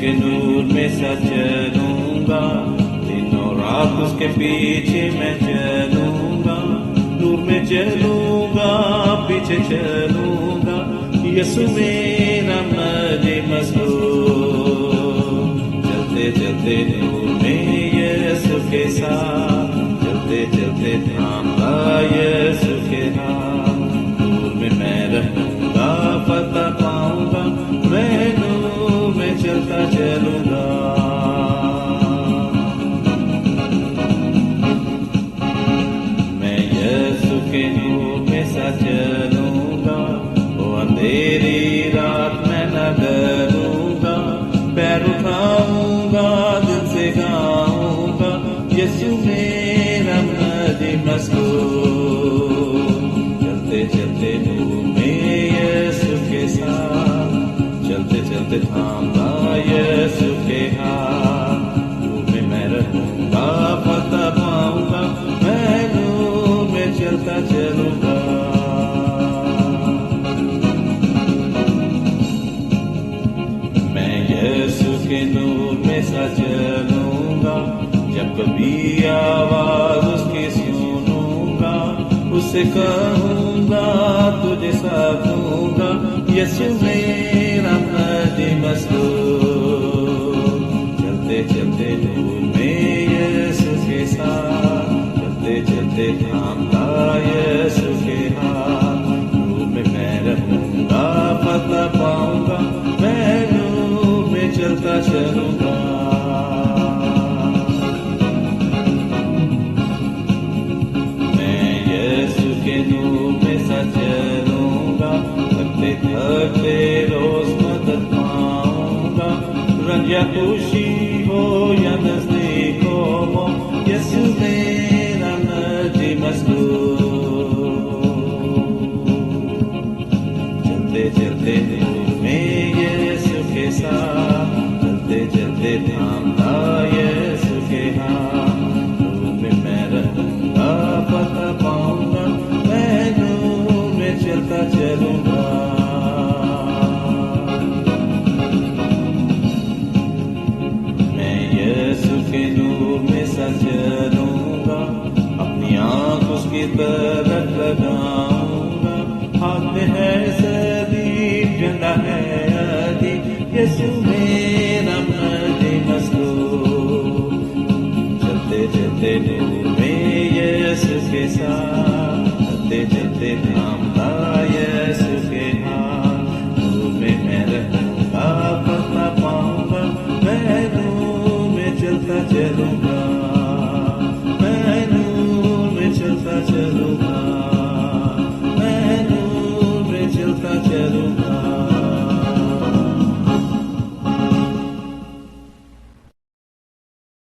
के नूर में सा चलूंगा, दिनों रात उसके पीछे मैं चलूंगा, नूर में चलूंगा, पीछे चलूंगा, यीशु मेरा मजे मसलूब। चलते चलते नूर में यीशु के साथ, चलते चलते थामता यीशु के हाथ, नूर में मैं रहूंगा, पता पाऊंगा, मैं नूर में चलता चलूंगा। मैं यीशु के नूर में सा चलूंगा, वो अंधेरी रात में न डरूंगा, पैर उठाऊंगा, दिल से गाऊंगा, यीशु मेरा मजे मसलूब। चलते चलते नूर में यीशु के साथ, चलते चलते थामता यीशु के हाथ, नूर में मैं रहूंगा, पता पाऊंगा, मैं नूर में चलता चलूंगा। मैं यीशु के नूर में सा चलूंगा, जब कभी आवाज उसकी सुनूंगा, उससे कहूंगा तुझे साधूंगा, यीशु मेरा मजे मसलूब। चलते चलते नूर में यीशु के साथ, चलते चलते थामता यीशु के हाथ, नूर में मैं रहूंगा, पता पाऊंगा, मैं नूर में चलता चलूंगा। नूर में सा चलूंगा, थकते थकते रोज मदद पाऊंगा, रंग या खुशी हो या नजदीक हो, यीशु मेरा मजे मसलूब। चलते चलते नूर में यीशु के साथ, चलते चलते थामता यीशु के हाथ, नूर में मैं रहूंगा, पता पाऊंगा, चलता चलूंगा। मैं यीशु के नूर में सा चलूंगा, अपनी आँख उसकी तरफ लगाऊंगा, हाथ में है सदीक, डंडा है अदीक, यीशु मेरा मजे मसलूब। चलते चलते नूर में यीशु के साथ,